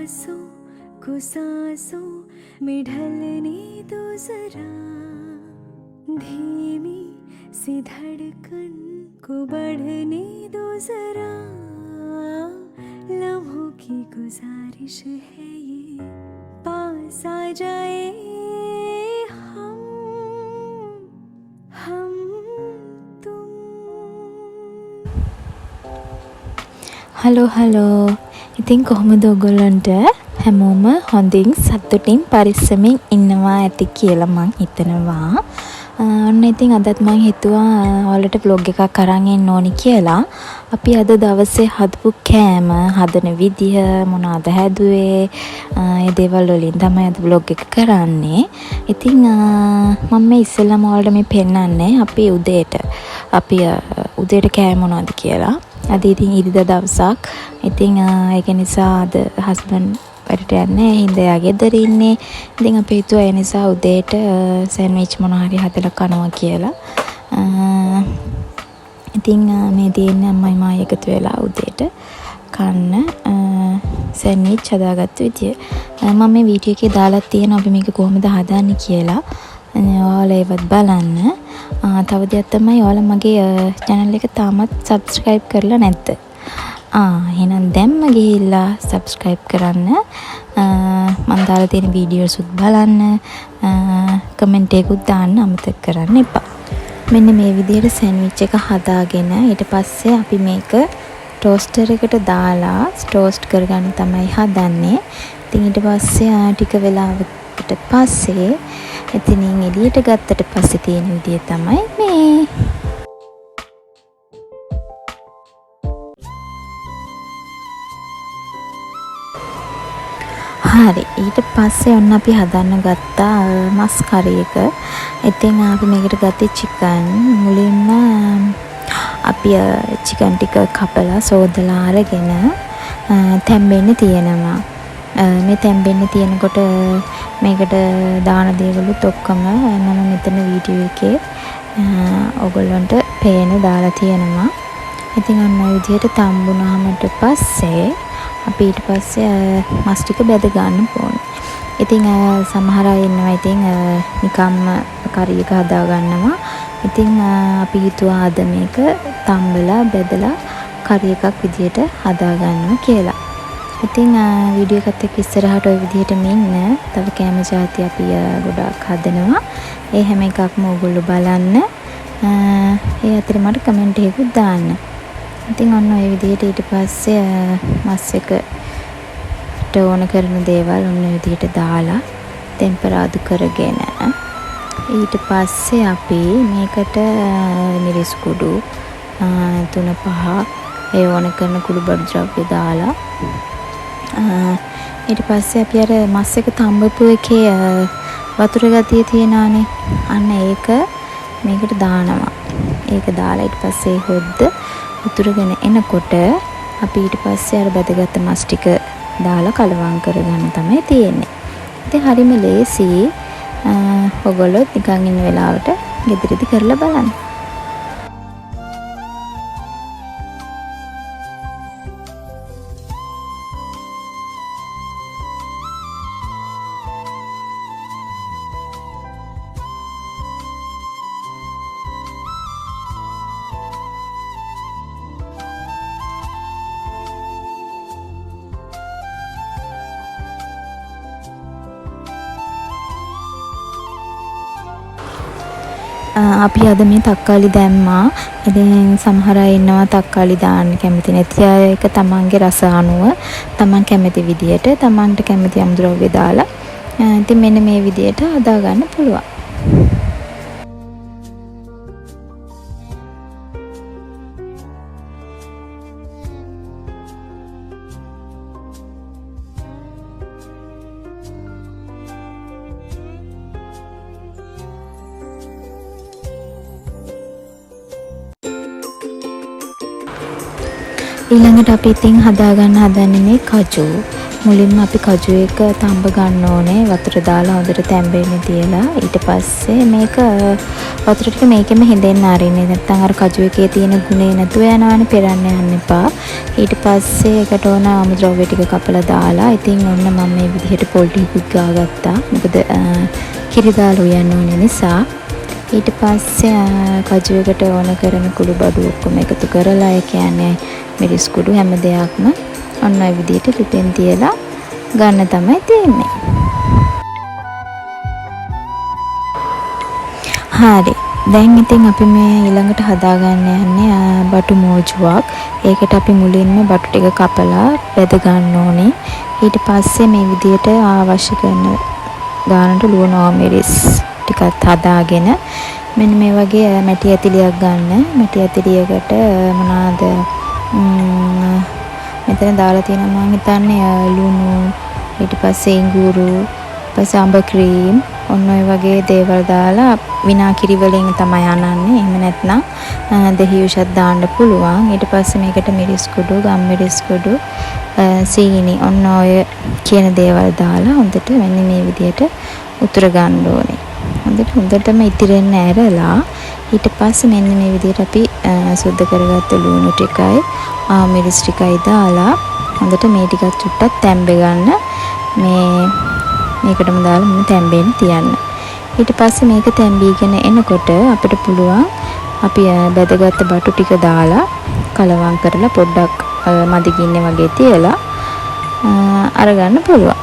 सांसों को सांसों में ढलने दो जरा, धीमी सी धड़कन को बढ़ने दो जरा, लम्हों की गुजारिश है ये पास आ जाए हम तुम। හලෝ ඉතින් කොහොමද ඔයගොල්ලන්ට හැමෝම හොඳින් සතුටින් පරිස්සමින් ඉන්නවා ඇති කියලා මං හිතනවා. ඔන්න ඉතින් අදත් මං හිතුවා ඔයාලට vlog එකක් අරන් එන්න ඕනි කියලා. අපි අද දවසේ හදපු කෑම හදන විදිහ මොනවද හැදුවේ ඒ දේවල් වලින් තමයි අද vlog එක කරන්නේ. ඉතින් මම මේ ඉස්සෙල්ලාම ඔයාලට මේ පෙන්නන්නේ අපි උදේට කෑම මොනවද කියලා. අද ඉතින් ඉරිදා දවසක්. ඉතින් ඒක නිසා අද හස්බන්ඩ් වැඩට යන්නේ. හින්දා එයා ගෙදර ඉන්නේ. ඉතින් අපි හිතුවා ඒ නිසා උදේට සෑන්ඩ්විච් මොනවා හරි හදලා කනවා කියලා. ඉතින් මේ දෙන්නේ අම්මයි මායි එකතු වෙලා උදේට කන්න සෑන්ඩ්විච් හදාගත්ත විදිය. මම මේ වීඩියෝ එකේ දාලා තියෙනවා අපි මේක කොහොමද හදන්නේ කියලා. ඔයාලා ඒවත් බලන්න. තව දෙයක් තමයි ඔයාලා මගේ channel එක තාමත් subscribe කරලා නැද්ද? එහෙනම් දැම්ම ගිහිල්ලා subscribe කරන්න. මම දාලා තියෙන වීඩියෝස් උත් බලන්න. කමෙන්ට් එකකුත් දාන්න අමතක කරන්න එපා. මෙන්න මේ විදිහට සෑන්ඩ්විච් එක හදාගෙන ඊට පස්සේ අපි මේක ටෝස්ටර් එකට දාලා ටෝස්ට් කරගන්න තමයි හදන්නේ. ඉතින් ඊට පස්සේ ටික වෙලාවකට පස්සේ එතනින් එළියට ගත්තට පස්සේ තියෙන විදිය තමයි මේ. හරි ඊට පස්සේ ඔන්න අපි හදන්න ගත්තා මස් කරි එක. ඉතින් අපි මේකට ගත්තේ චිකන්. මුලින්ම අපි චිකන් ටික කපලා සෝදලා අරගෙන තැම්බෙන්න තියෙනවා. මේ තැම්බෙන්න තියෙනකොට මේකට දාන දේවලුත් ඔක්කොම මම මෙතන වීඩියෝ එකේ ඔයගොල්ලන්ට පේන දාලා තියෙනවා. ඉතින් අන්න ඔය විදිහට තම්බුනාමට පස්සේ අපි ඊට පස්සේ මස් ටික බෙද ගන්න ඕනේ. ඉතින් සමහර අය ඉන්නවා ඉතින් නිකම්ම කරි එක හදා ගන්නවා. ඉතින් අපි හිතුවා අද මේක තම්බලා බෙදලා කරි එකක් විදිහට හදා ගන්නවා කියලා. ඉතින් වීඩියෝ එකත් එක්ක ඉස්සරහට ওই විදිහටම ඉන්න. තව කැම જાති අපි ගොඩක් හදනවා. ඒ හැම එකක්ම ඕගොල්ලෝ බලන්න. ඒ අතරේ මට කමෙන්ට් එකකුත් දාන්න. ඉතින් ඔන්න ඔය විදිහට ඊට පස්සේ මස් එකට ඕන කරන දේවල් ඔන්න ඔය විදිහට දාලා ටෙම්පරාදු කරගෙන ඊට පස්සේ අපි මේකට මිරිස් කුඩු 3-5 ඒ ඕන කරන කුඩු බඩු ද්‍රව්‍ය දාලා ඊට පස්සේ අපි අර මස් එක තඹපු එකේ වතුර ගතිය තියනානේ අන්න ඒක මේකට දානවා. ඒක දාලා ඊට පස්සේ හොද්ද උතුරගෙන එනකොට අපි ඊට පස්සේ අර බැදගත්ත මස් ටික දාලා කලවම් කරගන්න තමයි තියෙන්නේ. ඉතින් හරිම ලේසි. ඔයගොල්ලෝ නිකන් ඉන්න වෙලාවට ගෙදරදී කරලා බලන්න. අපි අද මේ තක්කාලි දැම්මා. ඉතින් සමහර අය ඉන්නවා තක්කාලි දාන්න කැමති නැති අය. ඒක තමන්ගේ රස අනුව තමන් කැමති විදියට තමන්ට කැමති අමුද්‍රව්‍ය දාලා ඉතින් මෙන්න මේ විදියට හදා ගන්න පුළුවන්. ඊළඟට අපි ඉතින් හදාගන්න හදන්නේ මේ කජු. මුලින්ම අපි කජු එක තඹ ගන්න ඕනේ වතුර දාලා හොඳට තැම්බෙන්න තියලා. ඊට පස්සේ මේක වතුර ටික මේකෙම හෙදෙන්න ආරින්නේ. නැත්නම් අර කජු එකේ තියෙන ගුණේ නැතුව යනවානේ, පෙරන්න යන්න එපා. ඊට පස්සේ ඒකට ඕන අමුද්‍රව්‍ය ටික කපලා දාලා ඉතින් ඔන්න මම මේ විදිහට පොල් ටිකක් ගාගත්තා. මොකද කිරි දාලා උයන්න ඕනේ නිසා. ඊට පස්සේ කජු එකට ඕන කරන කුඩු බඩු ඔක්කොම එකතු කරලා ඒ කියන්නේ මිරිස් කුඩු හැම දෙයක්ම ඔන්න ඔය විදිහට ලිපෙන් තියලා ගන්න තමයි තියෙන්නේ. හරි. දැන් ඉතින් අපි මේ ඊළඟට හදාගන්න යන්නේ බටු මෝජුවක්. ඒකට අපි මුලින්ම බටු ටික කපලා බෙද ගන්න ඕනේ. ඊට පස්සේ මේ විදිහට අවශ්‍ය කරන ගානට ලුණු මිරිස් ටිකක් හදාගෙන මෙන්න මේ වගේ මැටි ඇතිලියක් ගන්න. මැටි ඇතිලියකට මොනවාද මෙතන දාලා තියෙනවා මම හිතන්නේ ලුණු, ඊට පස්සේ ඉඟුරු, ඊපස්සේ අඹ ක්‍රීම් ඔන්න ඔය වගේ දේවල් දාලා විනා කිරි වලින් තමයි අනන්නේ. එහෙම නැත්නම් දෙහි උෂත් දාන්න පුළුවන්. ඊට පස්සේ මේකට මිරිස් කුඩු, ගම් මිරිස් කුඩු, සීනි ඔන්න ඔය කියන දේවල් දාලා හොඳට මෙන්න මේ විදිහට උතුර ගන්න ඕනේ. හොඳටම ඉතිරෙන්න ඇරලා ඊට පස්සේ මෙන්න මේ විදිහට අපි සුද්ධ කරගත්ත ලුණු ටිකයි මිරිස් ටිකයි දාලා හොඳට මේ ටිකත් චුට්ටක් තැම්බෙ ගන්න. මේකටම දාලා මෙන්න තැම්බෙන්න තියන්න. ඊට පස්සේ මේක තැම්බීගෙන එනකොට අපිට පුළුවන් අපි බෙදගත්ත බටු ටික දාලා කලවම් කරලා පොඩ්ඩක් මදි ගින්නේ වගේ තියලා අරගන්න පුළුවන්.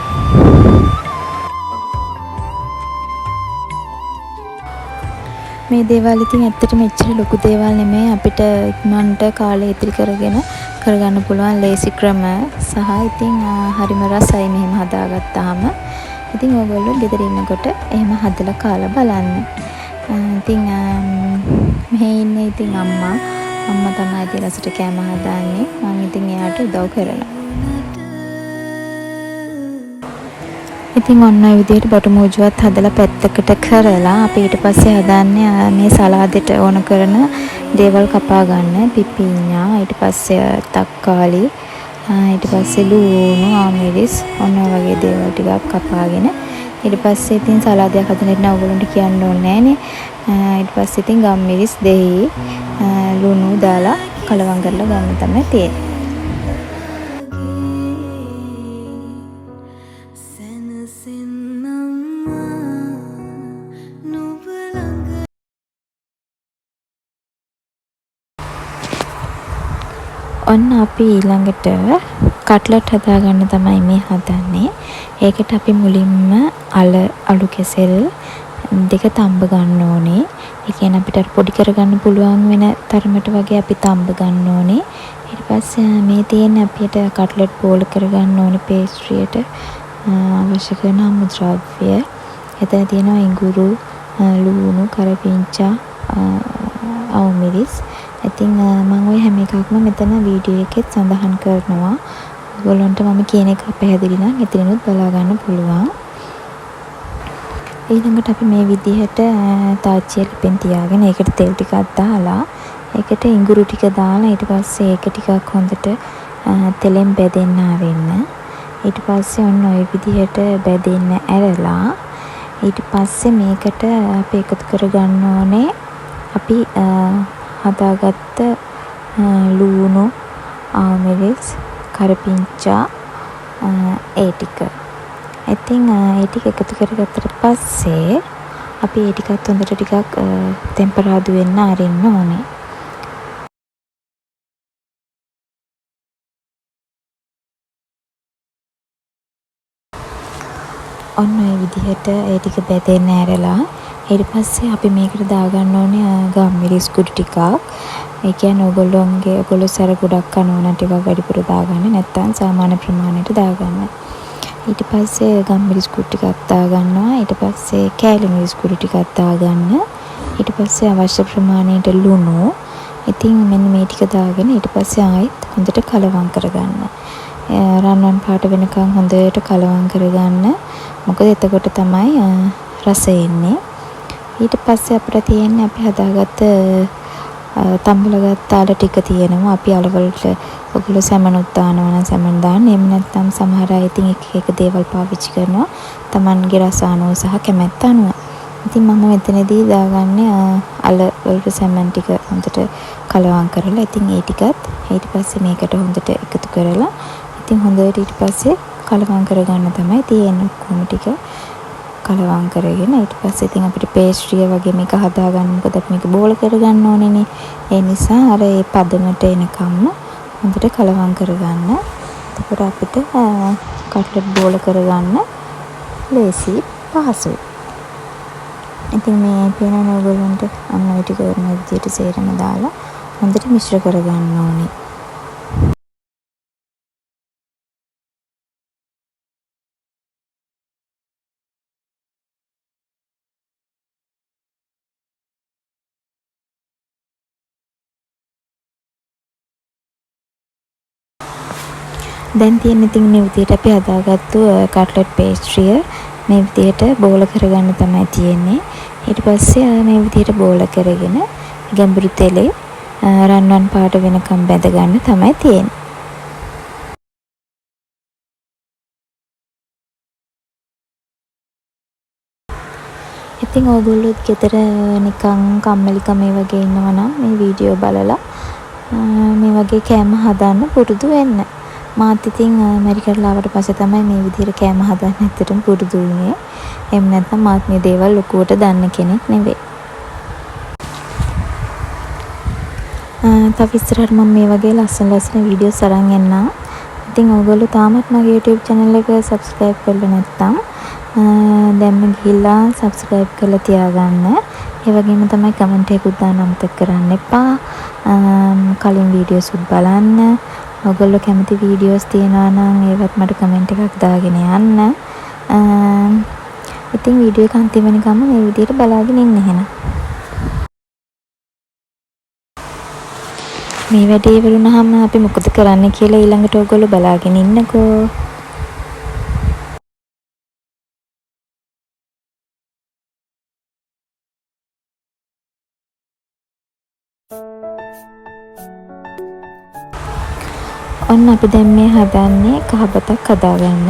මේ දේවල් ඉතින් ඇත්තටම එච්චර ලොකු දේවල් නෙමෙයි. අපිට ඉක්මනට කාලය ඉතිරි කරගන්න පුළුවන් ලේසි ක්‍රම සහ ඉතින් හරිම රසයි මෙහෙම හදාගත්තාම. ඉතින් ඔයගොල්ලෝ ගෙදර ඉන්නකොට එහෙම හදලා කාලා බලන්න. ඉතින් මෙහි ඉන්නේ ඉතින් අම්මා තමයි ඉතින් රසට කෑම හදාන්නේ. මම ඉතින් එයාට උදව් කරනවා. ඉතින් ඔන්න ඔය විදිහට බටු මූජුවත් හදලා පැත්තකට කරලා අපි ඊට පස්සේ හදන්නේ මේ සලාදෙට ඕන කරන දේවල් කපා ගන්න. පිපිඤ්ඤා, ඊට පස්සේ තක්කාලි, ඊට පස්සේ ලුණු, ආමිරිස් ඔන්න ඔය වගේ දේවල් ටිකක් කපාගෙන ඊට පස්සේ ඉතින් සලාදයක් හදන්න ඉන්න ඕගොල්ලන්ට කියන්න ඕනේ නෑනේ. ඊට පස්සේ ඉතින් ගම් මිරිස්, දෙහි, ලුණු දාලා කලවම් කරලා ගන්න තමයි තියෙන්නේ. ඔන්න අපි ඊළඟට කට්ලට් හදාගන්න තමයි මේ හදන්නේ. ඒකට අපි මුලින්ම අලු කෙසෙල් දෙක තඹ ගන්න ඕනේ. ඒ කියන්නේ අපිට පොඩි කරගන්න පුළුවන් වෙන තරමට වගේ අපි තඹ ගන්න ඕනේ. ඊට පස්සේ මේ තියෙන අපිට කට්ලට් බෝල් කරගන්න ඕනේ පේස්ට්‍රියට අවශ්‍ය කරන අමුද්‍රව්‍ය. එතන තියෙනවා ඉඟුරු, ලුණු, කරපිංචා, අවුමිරිස්. ඉතින් මම ওই හැම එකක්ම මෙතන වීඩියෝ එකෙත් සඳහන් කරනවා. ඔයගොල්ලන්ට මම කියන එක පැහැදිලි නම් එතනිනුත් බලා ගන්න පුළුවන්. ඊළඟට අපි මේ විදිහට තාච්චිය ලිපෙන් තියාගෙන ඒකට තෙල් ටිකක් දාලා ඒකට ඉඟුරු ටික දාලා ඊට පස්සේ ඒක ටිකක් හොඳට තෙලෙන් බැදෙන්න ආරින්න. ඊට පස්සේ ඔන්න ওই විදිහට බැදෙන්න ඇරලා ඊට පස්සේ මේකට අපි එකතු කරගන්න ඕනේ අපි හදාගත්ත ලුණු, ආමිරිස්, කරපිංචා ඒ ටික. ඉතින් ඒ ටික එකතු කරගත්තට පස්සේ අපි ඒ ටිකත් හොඳට ටිකක් ටෙම්පරාදු වෙන්න අරින්න ඕනේ. ඔන්න ඔය විදිහට ඒ ටික බෙදෙන්න ඇරලා ඊට පස්සේ අපි මේකට දාගන්න ඕනේ ගම් මිරිස් කුඩු ටිකක්. ඒ කියන්නේ ඔයගොල්ලෝ සැර ගොඩක් කනවා නම් ටිකක් වැඩිපුර දාගන්න. නැත්නම් සාමාන්‍ය ප්‍රමාණයට දාගන්න. ඊට පස්සේ ගම් මිරිස් කුඩු ටිකක් දාගන්නවා. ඊට පස්සේ කෑලි මිරිස් කුඩු ටිකක් දාගන්න. ඊට පස්සේ අවශ්‍ය ප්‍රමාණයට ලුණු. ඉතින් මෙන්න මේ ටික දාගෙන ඊට පස්සේ ආයෙත් හොඳට කලවම් කරගන්න. රන්වන් පාට වෙනකන් හොඳට කලවම් කරගන්න. මොකද එතකොට තමයි රසය එන්නේ. ඊට පස්සේ අපිට තියෙන්නේ අපි හදාගත්ත තම්බල ගත්තාල ටික තියෙනවා. අපි අලවලට ඔයගොල්ලෝ සැමනුත් දානවා නම් සැමන් දාන්න. එහෙම නැත්නම් සමහර අය ඉතින් එක දේවල් පාවිච්චි කරනවා. Tamanගේ රස අනුව සහ කැමැත්ත අනුව. ඉතින් මම මෙතනදී දාගන්නේ අල වලට සැමන් ටික හොඳට කලවම් කරලා. ඉතින් ඒ ටිකත් ඊට පස්සේ මේකට හොඳට එකතු කරලා ඉතින් හොඳට ඊට පස්සේ කලවම් කරගන්න තමයි තියෙන්නේ. කොහොම ටික කලවම් කරගෙන ඊට පස්සේ ඉතින් අපිට පේස්ට්‍රිය වගේ මේක හදාගන්න. මොකද අපි මේක බෝල කරගන්න ඕනේනේ. ඒ නිසා අර ඒ පදමට එනකම්ම හොඳට කලවම් කරගන්න. එතකොට අපිට කට්ලට් බෝල කරගන්න ලේසි පහසුයි. ඉතින් මේ පේනවනේ ඔයගොල්ලන්ට අන්න ඒ ටික මේ විදිහට සේරම දාලා හොඳට මිශ්‍ර කරගන්න ඕනේ. දැන් තියෙන ඉතින් මේ විදිහට අපි හදාගත්තු කට්ලට් පේස්ට්‍රිය මේ විදිහට බෝල කරගන්න තමයි තියෙන්නේ. ඊට පස්සේ මේ විදිහට බෝල කරගෙන ගැඹුරු තෙලේ රන්වන් පාට වෙනකම් බැද ගන්න තමයි තියෙන්නේ. ඉතින් ඔයගොල්ලොත් ගෙදර නිකන් කම්මැලිකම වගේ ඉන්නවා නම් මේ වීඩියෝ බලලා මේ වගේ කෑම හදන්න පුරුදු වෙන්න. මාත් ඉතින් ඇමරිකාවට ආවට පස්සේ තමයි මේ විදිහට කෑම හදන්න ඇත්තටම පුරුදු වුණේ. එහෙම නැත්නම් මාත් මේ දේවල් ලොකුවට දන්න කෙනෙක් නෙවෙයි. තව ඉස්සරහට මම මේ වගේ ලස්සන වීඩියෝස් අරන් එන්නම්. ඉතින් ඔයගොල්ලෝ තාමත් මගේ YouTube channel එක subscribe කරලා නැත්නම් දැන්ම ගිහිල්ලා subscribe කරලා තියාගන්න. ඒ වගේම තමයි comment එකකුත් දාන්න අමතක කරන්න එපා. කලින් වීඩියෝස් උත් බලන්න. ඔයගොල්ලෝ කැමති වීඩියෝස් තියෙනවා නම් ඒවත් මට කමෙන්ට් එකක් දාගෙන යන්න. ඉතින් වීඩියෝ එක අන්තිම වෙනකම් මේ විදිහට බලාගෙන ඉන්න එහෙනම්. මේ වැඩේ ඉවරුනහම අපි මොකද කරන්න කියලා ඊළඟට ඔයගොල්ලෝ බලාගෙන ඉන්නකෝ. ඔන්න අපි දැන් මේ හදන්නේ කහපතක් හදාගන්න.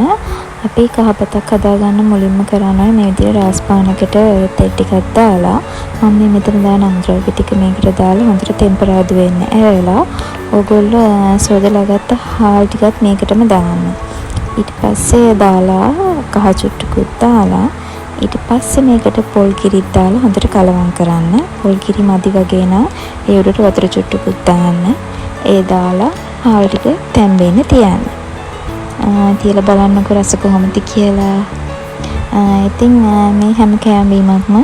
අපි කහපතක් හදාගන්න මුලින්ම කරන්නේ මේ විදිහට රාස් පානකට තෙල් ටිකක් දාලා මම මේ මෙතන දාන අමුද්‍රව්‍ය ටික මේකට දාලා හොඳට ටෙම්පරාදු වෙන්න ඇරලා ඕගොල්ලෝ සෝදලා ගත්ත හාල් ටිකත් මේකටම දාන්න. ඊට පස්සේ දාලා කහ චුට්ටකුත් දාලා ඊට පස්සේ මේකට පොල් කිරිත් දාලා හොඳට කලවම් කරන්න. පොල් කිරි මදි වගේ නම් ඒ උඩට වතුර චුට්ටකුත් දාන්න. ඒ දාලා හාල් ටික තැම්බෙන්න තියන්න. තියලා බලන්නකො රස කොහොමද කියලා. ඉතින් මේ හැම කෑම බීමක්ම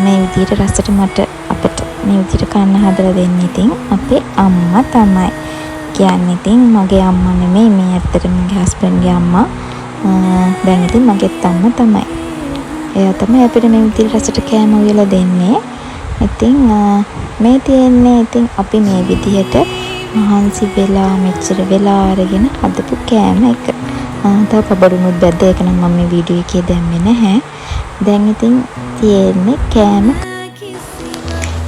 මේ විදිහට රසට මට අපිට මේ විදිහට කන්න හදලා දෙන්නේ ඉතින් අපේ අම්මා තමයි. කියන්නේ ඉතින් මගේ අම්මා නෙමෙයි මේ ඇත්තටම මගේ හස්බන්ඩ්ගේ අම්මා. දැන් ඉතින් මගේත් අම්මා තමයි. එයා තමයි අපිට මේ විදිහට රසට කෑම උයලා දෙන්නේ. ඉතින් මේ තියෙන්නේ ඉතින් අපි මේ විදිහට මහන්සි වෙලා මෙච්චර වෙලා අරගෙන හදපු කෑම එක. තව පබඩුනුත් බැද්ද ඒක නම් මම මේ වීඩියෝ එකේ දැම්මේ නැහැ. දැන් ඉතින් තියෙන්නේ කෑම.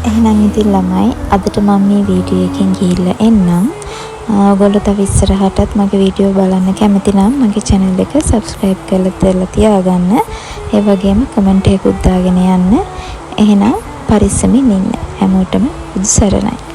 එහෙනම් ඉතින් ළමයි අදට මම මේ වීඩියෝ එකෙන් ගිහිල්ලා එන්නම්. ඔයගොල්ලෝ තව ඉස්සරහටත් මගේ වීඩියෝ බලන්න කැමති නම් මගේ channel එක subscribe කරලා තියාගන්න. ඒ වගේම comment එකකුත් දාගෙන යන්න. එහෙනම් පරිස්සමින් ඉන්න. හැමෝටම බුදු සරණයි.